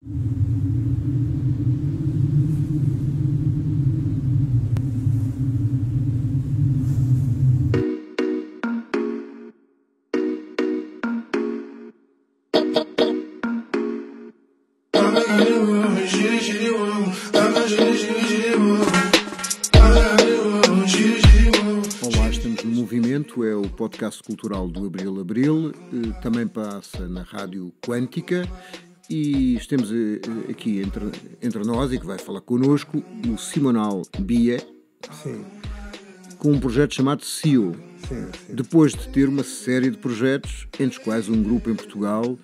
Olá, estamos no Movimento, é o podcast cultural do Abril Abril, também passa na Rádio Quântica e estamos aqui entre nós e que vai falar connosco o Simonal Bia, Sim. com um projeto chamado CEO, Sim. depois de ter uma série de projetos, entre os quais um grupo em Portugal,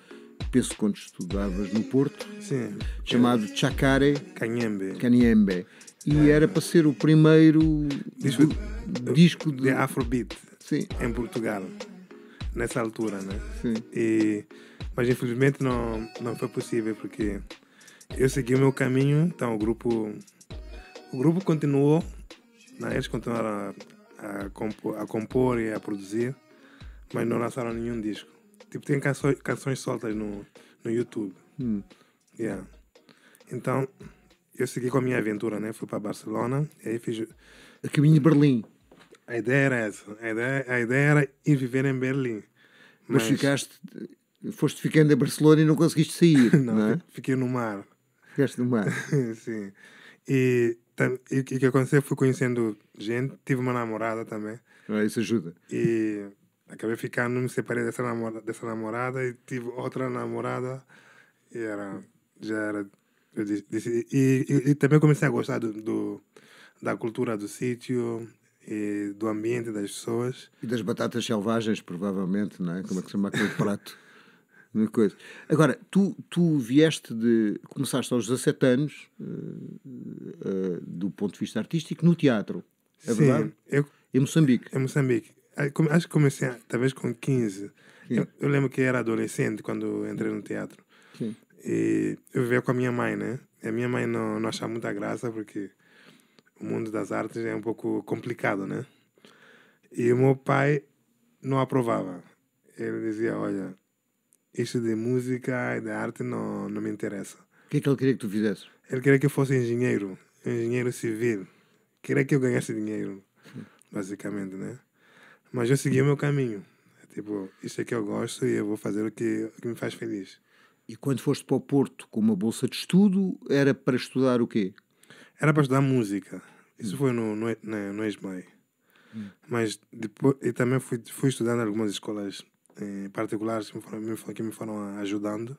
penso quando estudavas no Porto, Sim. chamado Chakare Canhembe. Kanyembe, e era para ser o primeiro disco De Afrobeat. Sim. Em Portugal. Nessa altura, né? Sim. Mas infelizmente não foi possível, porque eu segui o meu caminho, então o grupo continuou, né? Eles continuaram a compor e a produzir, mas não lançaram nenhum disco. Tipo, tem canções soltas no YouTube. Yeah. Então, eu segui com a minha aventura, né? Fui para Barcelona e aí fiz... A caminho de Berlim. A ideia era essa. A ideia era ir viver em Berlim. Mas foste ficando a Barcelona e não conseguiste sair, não é? Fiquei no mar. Ficaste no mar. Sim. E o que aconteceu? Fui conhecendo gente, tive uma namorada também. Isso ajuda. E acabei ficando, me separei dessa namorada e tive outra namorada. E eu decidi. E também comecei a gostar da cultura do sítio e do ambiente das pessoas. E das batatas selvagens, provavelmente, não é? Como é que se chama aquele prato? Uma coisa. Agora, tu começaste aos 17 anos, do ponto de vista artístico, no teatro. É Sim, verdade? Em Moçambique. Em Moçambique. Acho que comecei talvez com 15. Eu lembro que era adolescente quando entrei no teatro. Sim. E eu vivia com a minha mãe, né? E a minha mãe não achava muita graça, porque o mundo das artes é um pouco complicado, né? E o meu pai não aprovava. Ele dizia, olha, isso de música e de arte não me interessa. O que é que ele queria que tu fizesses? Ele queria que eu fosse engenheiro civil. Queria que eu ganhasse dinheiro, basicamente, né? Mas eu segui o meu caminho. Tipo, isso é que eu gosto e eu vou fazer o que me faz feliz. E quando foste para o Porto com uma bolsa de estudo, era para estudar o quê? Era para estudar música. Isso foi no ESMAI. Mas depois, e também fui estudando em algumas escolas particulares que me foram ajudando.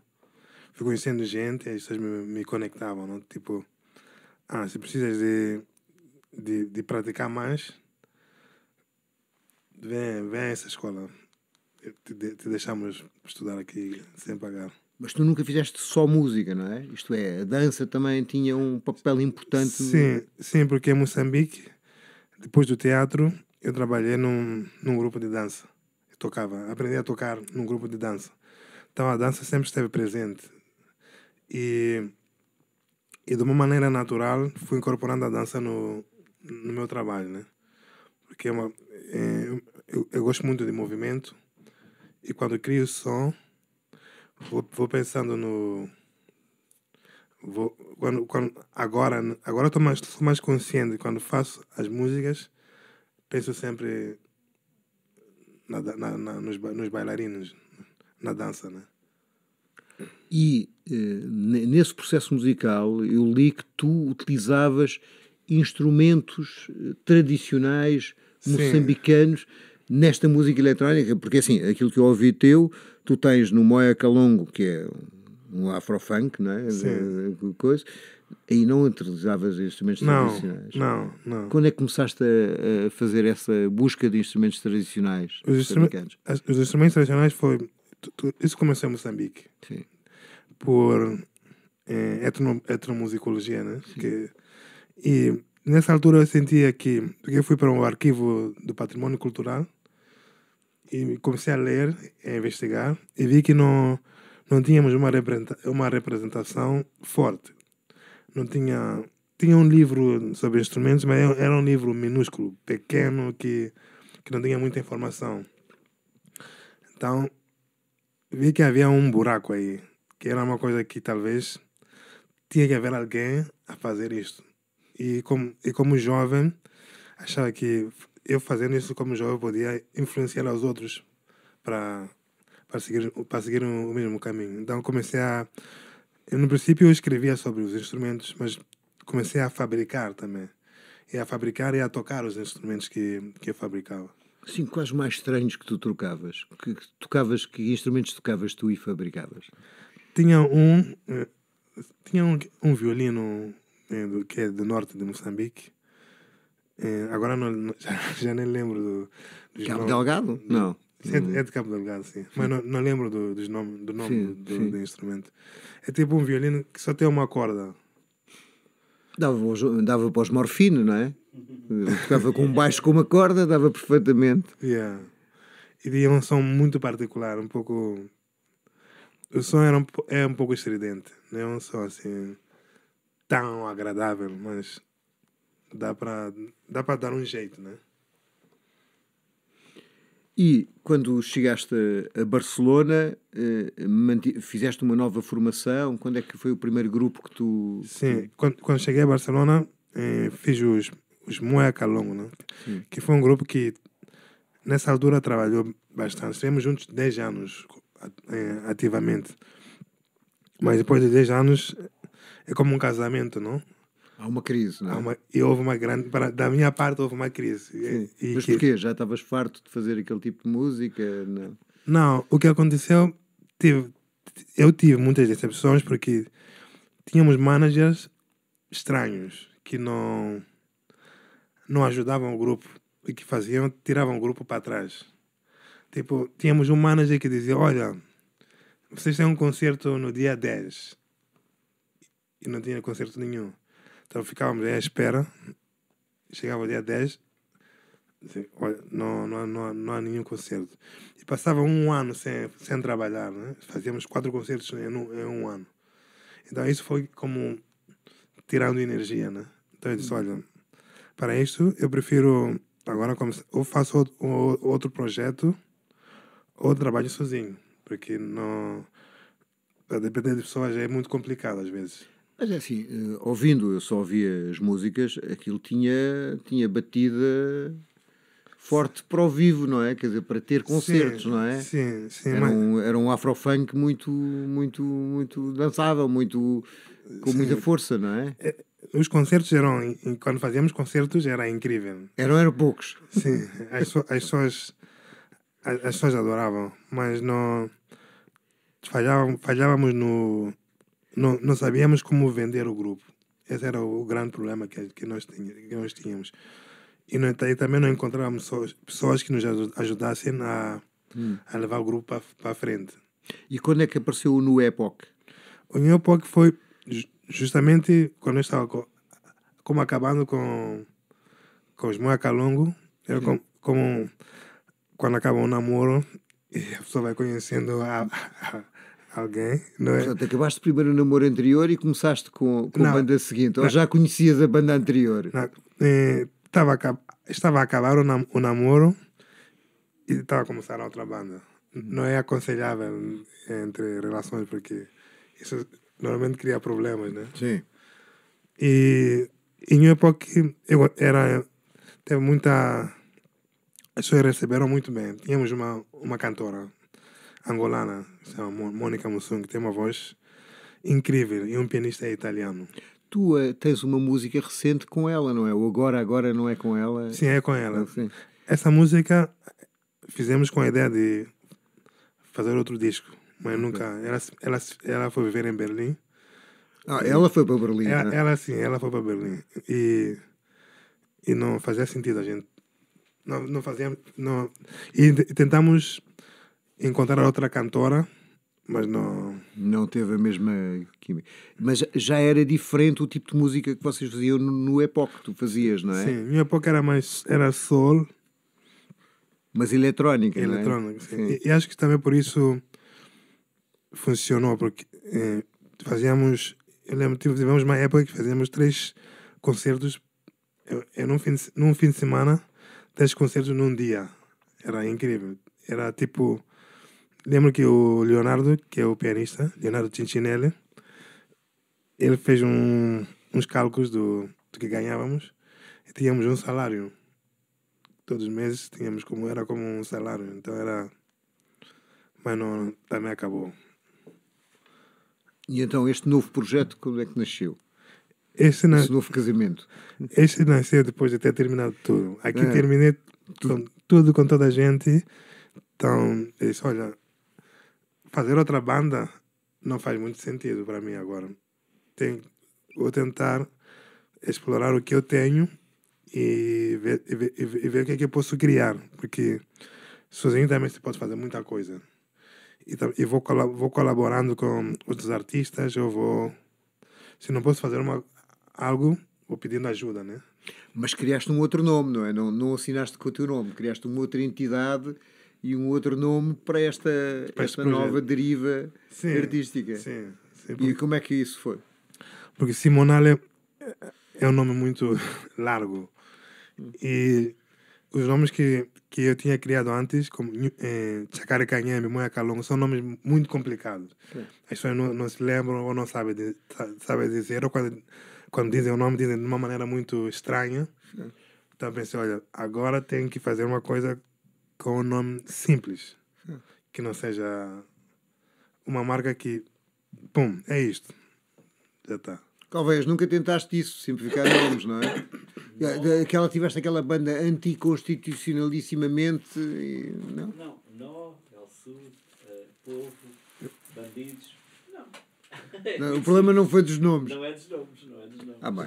Fui conhecendo gente e as pessoas me conectavam. Não? Tipo, se precisas de praticar mais, vem a essa escola. Te deixamos estudar aqui sem pagar. Mas tu nunca fizeste só música, não é? Isto é, a dança também tinha um papel importante. Sim, porque em Moçambique, depois do teatro, eu trabalhei num grupo de dança. Aprendi a tocar num grupo de dança. Então a dança sempre esteve presente. E de uma maneira natural, fui incorporando a dança no meu trabalho, né? Porque eu gosto muito de movimento. E quando crio som, vou pensando no... Agora estou mais consciente. Quando faço as músicas, penso sempre nos bailarinos, na dança, né? E nesse processo musical eu li que tu utilizavas instrumentos tradicionais moçambicanos nesta música eletrónica, porque assim, aquilo que eu ouvi teu, tu tens no Moya Kalongo, que é um afrofunk, não é? Coisa, e não utilizavas instrumentos tradicionais. Não. Quando é que começaste a fazer essa busca de instrumentos tradicionais moçambicanos? Os instrumentos tradicionais isso começou em Moçambique. Sim. Por etnomusicologia, né? E nessa altura eu sentia porque eu fui para um arquivo do patrimônio cultural e comecei a ler, a investigar, e vi que não tínhamos uma representação forte. Não tinha um livro sobre instrumentos, mas era um livro minúsculo, pequeno, que não tinha muita informação. Então, vi que havia um buraco aí, que era uma coisa que talvez tinha que haver alguém a fazer isto. E como jovem, achava que eu fazendo isso como jovem podia influenciar os outros para seguir o mesmo caminho. Então comecei no princípio eu escrevia sobre os instrumentos, mas comecei a fabricar também. E a fabricar e a tocar os instrumentos que eu fabricava. Sim, quais mais estranhos que tu trocavas? Que instrumentos tocavas tu e fabricavas? Tinha um violino que é do norte de Moçambique. Agora já nem lembro dos Cabo nomes. Delgado? Não. É de Cabo Delgado, sim. Mas não lembro do nome Sim, sim. do instrumento. É tipo um violino que só tem uma corda. Dava para os morfine, não é? Tocava com um baixo com uma corda, dava perfeitamente. Yeah. E tinha um som muito particular, um pouco... O som é um pouco estridente. Não é um som assim tão agradável, mas dá para dar um jeito, né? E quando chegaste a Barcelona, fizeste uma nova formação? Quando é que foi o primeiro grupo que tu... Sim, quando cheguei a Barcelona, fiz os Moea Calongo, né? Sim. Que foi um grupo que nessa altura trabalhou bastante. Estivemos juntos 10 anos ativamente. Mas depois de 10 anos é como um casamento, não? Há uma crise, não é? E houve uma grande... Da minha parte houve uma crise. Sim. Mas porquê? Já estavas farto de fazer aquele tipo de música? Não. Não, o que aconteceu... Eu tive muitas decepções porque tínhamos managers estranhos que não ajudavam o grupo e que tiravam o grupo para trás. Tipo, tínhamos um manager que dizia, olha, vocês têm um concerto no dia 10 e não tinha concerto nenhum. Então ficávamos à espera, chegava o dia 10, dizia, olha, não há nenhum concerto. E passava um ano sem trabalhar, né? Fazíamos 4 concertos em um ano. Então isso foi como tirando energia, né? Então eu disse, olha, para isso eu prefiro agora ou faço outro projeto ou trabalho sozinho, porque não, para depender de pessoas é muito complicado às vezes. Mas é assim, ouvindo, eu só ouvia as músicas, aquilo tinha batida forte para o vivo, não é? Quer dizer, para ter concertos, Sim, não é? sim, Era um afrofunk muito dançável, com muita força, não é? Os concertos quando fazíamos concertos era incrível. Eram poucos. Sim, as pessoas adoravam, mas não falhávamos não sabíamos como vender o grupo. Esse era o grande problema que nós tínhamos. E também não encontrávamos pessoas que nos ajudassem a levar o grupo para frente. E quando é que apareceu o Nu Epoch? O New Epoch foi justamente quando eu estava como acabando com os Moea Calongo. Era como quando acaba um namoro e a pessoa vai conhecendo alguém, não é? Portanto, acabaste primeiro o namoro anterior e começaste com a Não, banda seguinte, ou já conhecias a banda anterior? não, estava a acabar o namoro e estava a começar a outra banda. Não é aconselhável entre relações porque isso normalmente cria problemas, né? Sim. E em uma época teve muita... As pessoas receberam muito bem. Tínhamos uma cantora angolana, se chama Mônica Mussum, que tem uma voz incrível, e um pianista italiano. Tu tens uma música recente com ela, não é? O Agora não é com ela? Sim, é com ela. Sim. Essa música fizemos com a ideia de fazer outro disco, mas nunca... Ela foi viver em Berlim. Ela foi para Berlim, não é? Ela foi para Berlim. E não fazia sentido a gente... Não fazia... Não, e tentamos encontrar outra cantora, mas não... Não teve a mesma química. Mas já era diferente o tipo de música que vocês faziam no Epoch que tu fazias, não é? Sim, minha época era soul. Mas eletrónica, não é? Eletrónica, sim. E acho que também por isso funcionou, porque fazíamos... Eu lembro, tivemos uma época que fazíamos 3 concertos num fim de semana, 3 concertos num dia. Era incrível. Era tipo... Lembro que o Leonardo, que é o pianista, Leonardo Cincinelli, ele fez uns cálculos do que ganhávamos e tínhamos um salário. Todos os meses tínhamos era como um salário. Então era... Mas não, também acabou. E então este novo projeto, quando é que nasceu? Esse novo casamento? Esse nasceu depois de ter terminado tudo. Aqui terminei tudo com toda a gente. Então, eu disse, olha, fazer outra banda não faz muito sentido para mim agora. Vou tentar explorar o que eu tenho e ver o que é que eu posso criar. Porque sozinho também se pode fazer muita coisa. E vou colaborando com outros artistas, se não posso fazer algo, vou pedindo ajuda, né? Mas criaste um outro nome, não é? Não assinaste com o teu nome, criaste uma outra entidade e um outro nome para esta nova deriva artística. Sim. E como é que isso foi? Porque Simonal é um nome muito largo. E os nomes que eu tinha criado antes, como Chakare Kanyembe, Moya Kalongo, são nomes muito complicados. Sim. As pessoas não se lembram ou não sabem dizer, ou quando dizem o nome, dizem de uma maneira muito estranha. Sim. Então pensei, olha, agora tenho que fazer uma coisa com um nome simples. Sim. Que não seja uma marca que, pum, é isto. Já está. Talvez nunca tentaste isso, simplificar nomes, não é? Tiveste aquela banda anticonstitucionalissimamente. Não? Não. Nó, El Sud, Povo, Bandidos. Não, o problema não foi dos nomes. Não é dos nomes. Ah, bem.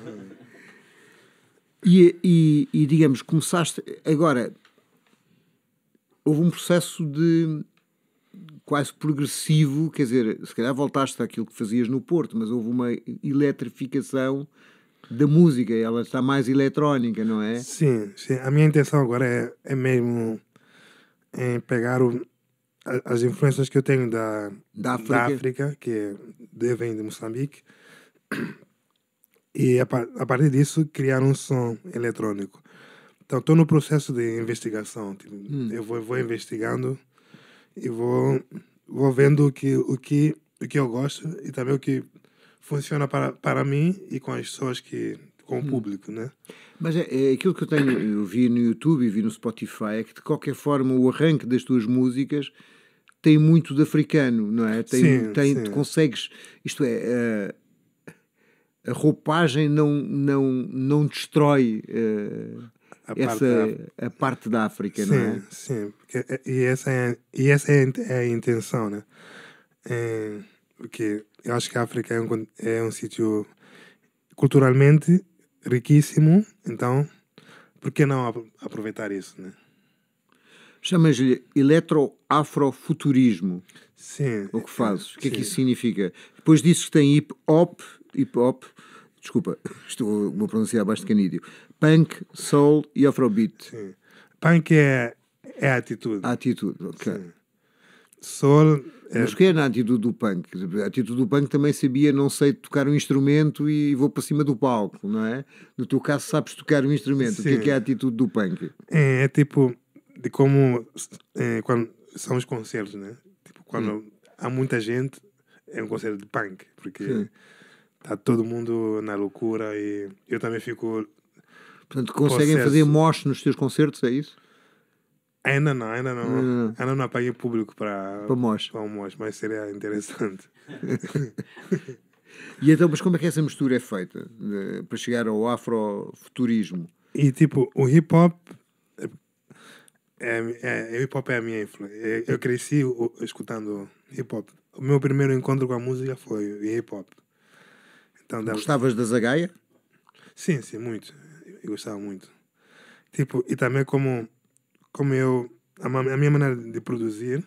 E digamos, começaste. Agora, houve um processo de quase progressivo, quer dizer, se calhar voltaste àquilo que fazias no Porto, mas houve uma eletrificação da música, ela está mais eletrónica, não é? Sim. A minha intenção agora é mesmo pegar as influências que eu tenho da África, que vem de Moçambique, e a partir disso criar um som eletrônico. Então estou no processo de investigação. Eu vou investigando e vou vendo o que eu gosto e também o que funciona para mim e com as pessoas com o público, né? Mas é aquilo que eu vi no YouTube e vi no Spotify, é que de qualquer forma o arranque das tuas músicas tem muito de africano, não é? Sim. Tu consegues, isto é, a roupagem não destrói a parte da África, não é? Sim. E essa é a intenção, né? Porque eu acho que a África é um sítio culturalmente riquíssimo, então por que não aproveitar isso, né? Chamas-lhe eletro-afrofuturismo. Sim. O que fazes? O que é que isso significa? Depois dizes que tem hip-hop, desculpa, vou pronunciar abaixo de canídeo, punk, soul e afrobeat. Sim. Punk é a atitude. A atitude, ok. Sim. Soul... Mas o que é na atitude do punk? A atitude do punk também sabia, não sei tocar um instrumento e vou para cima do palco, não é? No teu caso sabes tocar um instrumento. Sim. O que é a atitude do punk? É tipo de como quando são os concertos, né? Tipo, quando há muita gente, é um concerto de punk, porque está todo mundo na loucura e eu também fico... Portanto, conseguem fazer mosh nos teus concertos, é isso? Ainda não apaguei público para um mosh, mas seria interessante. E então, mas como é que essa mistura é feita para chegar ao afrofuturismo? E tipo, o hip-hop é a minha influência. Eu cresci escutando hip-hop. O meu primeiro encontro com a música foi hip-hop. Então, gostavas da Zagaia? Sim, muito. Eu gostava muito. Tipo, e também como a minha maneira de produzir,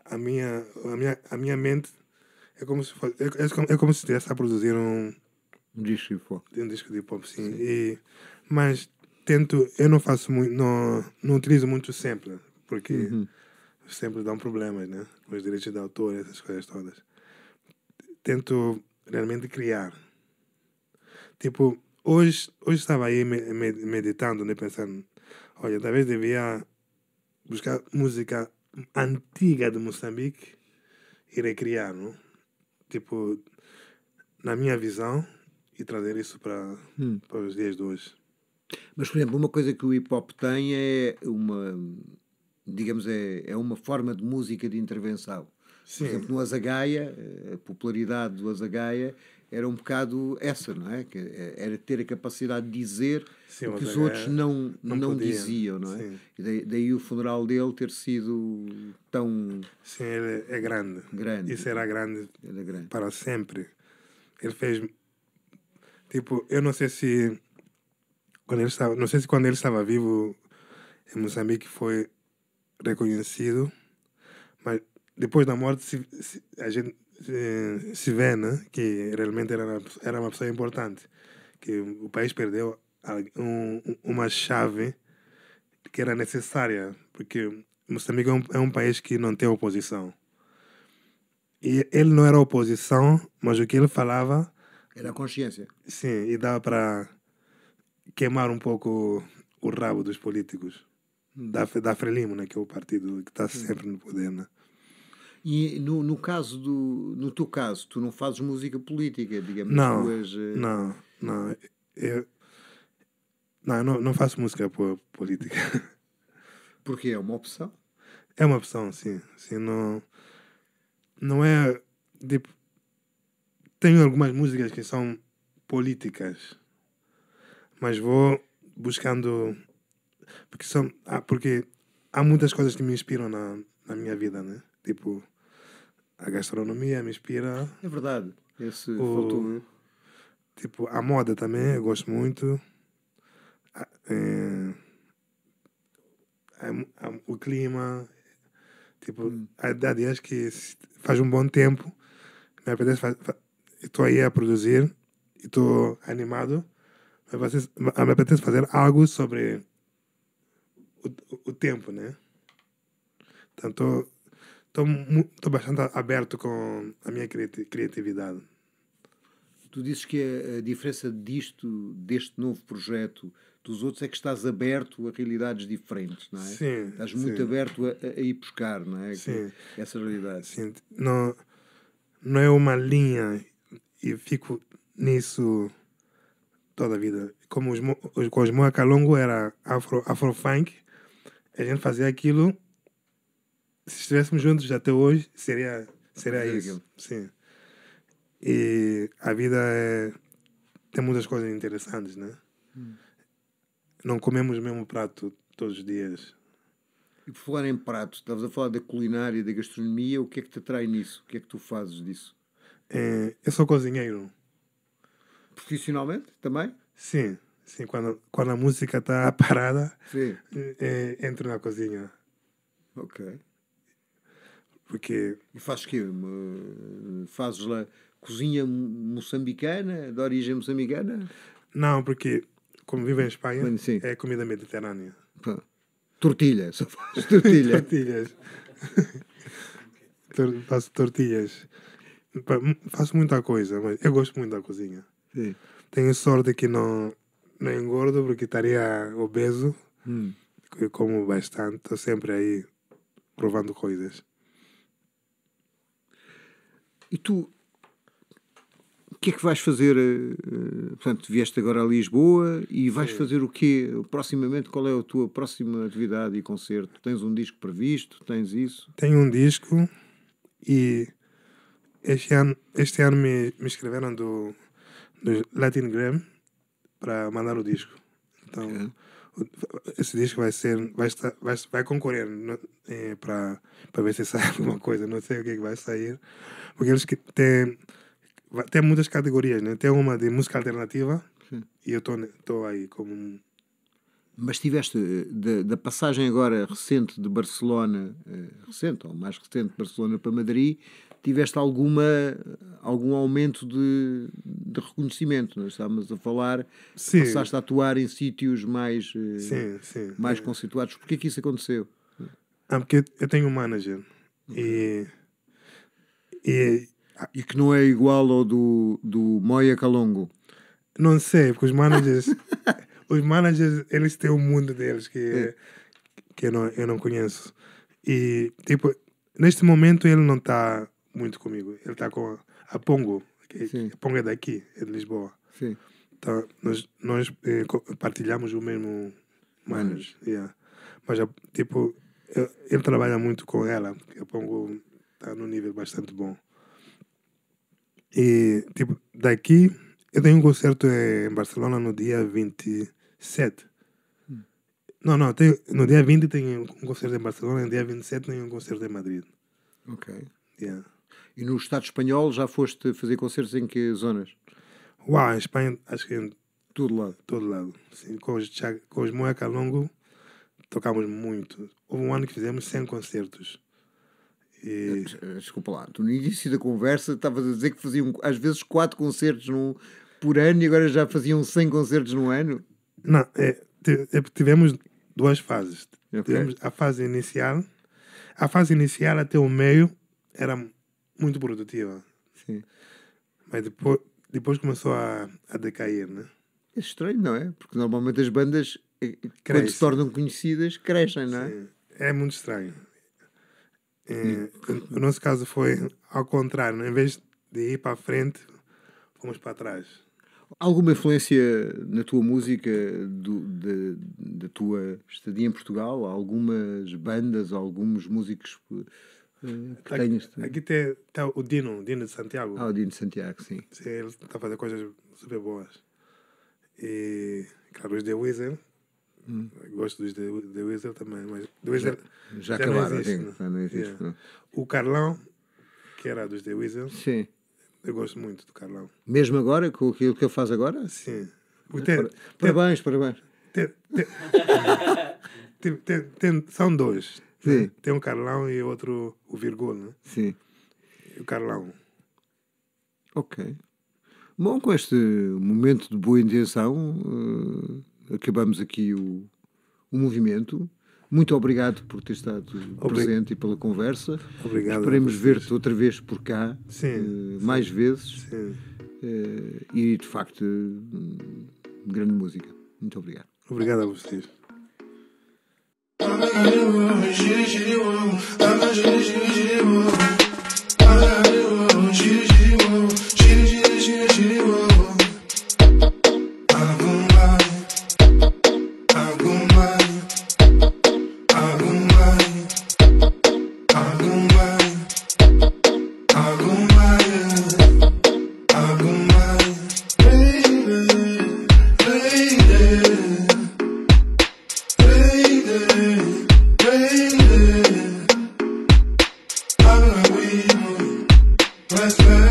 a minha mente é como se estivesse a produzir um disco de hip-hop. Um disco de hip-hop, sim. Mas eu não faço muito, não utilizo muito sample, porque os samples dão problemas, né? Com os direitos de autor, essas coisas todas. Tento realmente criar. Tipo, hoje estava aí meditando, né, pensando, olha, talvez devia buscar música antiga de Moçambique e recriar, não? Tipo, na minha visão, e trazer isso para os dias de hoje. Mas, por exemplo, uma coisa que o hip hop tem é uma, digamos, é uma forma de música de intervenção. Por Sim, exemplo, no Azagaia, a popularidade do Azagaia era um bocado essa, não é? Que era ter a capacidade de dizer sim, o que o os Azagaia outros não podia. diziam, não é? Sim, E daí o funeral dele ter sido tão sim, ele é grande. grande. E será grande Era grande. para sempre. Ele fez, tipo, eu não sei se quando ele estava vivo em Moçambique foi reconhecido, mas depois da morte a gente se vê, né, que realmente era uma pessoa importante, que o país perdeu uma chave que era necessária, porque Moçambique é um país que não tem oposição. E ele não era oposição, mas o que ele falava, Era a consciência. sim, e dava para queimar um pouco o rabo dos políticos. Da Frelimo, né, que é o partido que está sempre no poder, né? E no teu caso, tu não fazes música política, digamos, as Não, tuas. não, não. Eu não faço música política. Porque é uma opção. É uma opção, sim. Sim, não é. Tipo, tenho algumas músicas que são políticas, mas vou buscando. Porque há muitas coisas que me inspiram na minha vida, né? Tipo, a gastronomia me inspira. É verdade. Esse faltou O, ver. tipo, a moda também, eu gosto muito. É, o clima. Tipo, há dias que faz um bom tempo, me apetece estou aí a produzir e estou animado, me apetece fazer algo sobre o tempo, né? Então, estou bastante aberto com a minha criatividade. Tu dizes que a diferença deste novo projeto, dos outros, é que estás aberto a realidades diferentes, não é? Sim, Estás muito sim, aberto a ir buscar, não é? sim, Essa realidade. sim. Não é uma linha e fico nisso toda a vida. Como com os Moa Calongo era afro-funk, a gente fazia aquilo. Se estivéssemos juntos até hoje, seria Fazer isso. aquilo. Sim. E a vida tem muitas coisas interessantes, né? Não comemos o mesmo prato todos os dias. E por falar em pratos, estavas a falar da culinária, da gastronomia, o que é que te atrai nisso? O que é que tu fazes disso? Eu sou cozinheiro. Profissionalmente também? Sim, sim. Quando a música está parada, Sim. entro na cozinha. Ok. Porque, E fazes o quê? Fazes lá cozinha moçambicana, de origem moçambicana? não, porque como vivo em Espanha, Bem, sim. é comida mediterrânea. Pá. Tortilha, só fazes tortilha. Tortilhas. Faço tortilhas. Faço muita coisa, mas eu gosto muito da cozinha. Sim. Tenho sorte que não engordo porque estaria obeso. Eu como bastante, estou sempre aí provando coisas. E tu, o que é que vais fazer? Portanto, vieste agora a Lisboa e vais Sim. fazer o quê? Proximamente, qual é a tua próxima atividade e concerto? Tens um disco previsto? Tens isso? Tenho um disco e este ano me escreveram do Latin Grammy para mandar o disco. Então, esse disco vai concorrer para ver se sai alguma coisa. Não sei o que é que vai sair. Porque eles tem muitas categorias, né? Tem uma de música alternativa e eu estou aí como Mas tiveste, da passagem agora recente de Barcelona, recente ou mais recente de Barcelona para Madrid, tiveste algum aumento de reconhecimento, não é? Estávamos a falar, Sim. passaste a atuar em sítios mais, Sim, sim. mais conceituados. Porquê que isso aconteceu? Porque eu tenho um manager e E que não é igual ao do Moya Calongo. não sei, porque os managers, eles têm um mundo deles que eu não conheço. E, tipo, neste momento ele não está muito comigo. Ele está com a Pongo. Sim. A Pongo é daqui, é de Lisboa. Sim. Então, nós partilhamos o mesmo manos. Yeah. Mas, tipo, ele trabalha muito com ela, porque a Pongo está num nível bastante bom. E, tipo, daqui, eu tenho um concerto em Barcelona no dia 27. Não, no dia 20 tenho um concerto em Barcelona, no dia 27 tenho um concerto em Madrid. Ok. Yeah. E no Estado espanhol já foste fazer concertos em que zonas? Uau, em Espanha, acho que em Todo lado. todo lado. Sim, com os Moé Calongo tocámos muito. Houve um ano que fizemos 100 concertos. E... Desculpa lá, tu no início da conversa estavas a dizer que faziam às vezes 4 concertos por ano e agora já faziam 100 concertos no ano? Não, tivemos 2 fases. Okay. Tivemos a fase inicial. A fase inicial até o meio era muito produtiva. Sim. Mas depois começou a decair, né? É estranho, não é? Porque normalmente as bandas, quando se tornam conhecidas, crescem, não é? Sim. É muito estranho. O nosso caso foi ao contrário, né? Em vez de ir para a frente, fomos para trás. Alguma influência na tua música da tua estadia em Portugal? Algumas bandas, alguns músicos que tenhas? Aqui está o Dino de Santiago. O Dino de Santiago, sim. Sim, ele está a fazer coisas super boas. E, claro, os The Weasel. Gosto dos The Weasel também, mas The Weasel Já acabaram, não existe, sim, já não existe. Yeah. Não. O Carlão, que era dos The Weasel, Sim. eu gosto muito do Carlão. Mesmo agora, com aquilo que ele faz agora? Sim. Parabéns. São 2. Sim. Né? Tem um Carlão e outro, o Virgul, né? Sim. E o Carlão. Ok. Bom, com este momento de boa intenção, acabamos aqui o movimento. Muito obrigado por ter estado presente e pela conversa. Obrigado. Esperemos ver-te outra vez por cá, mais vezes. Sim. E, de facto, grande música. Muito obrigado. Obrigado a vocês. Let's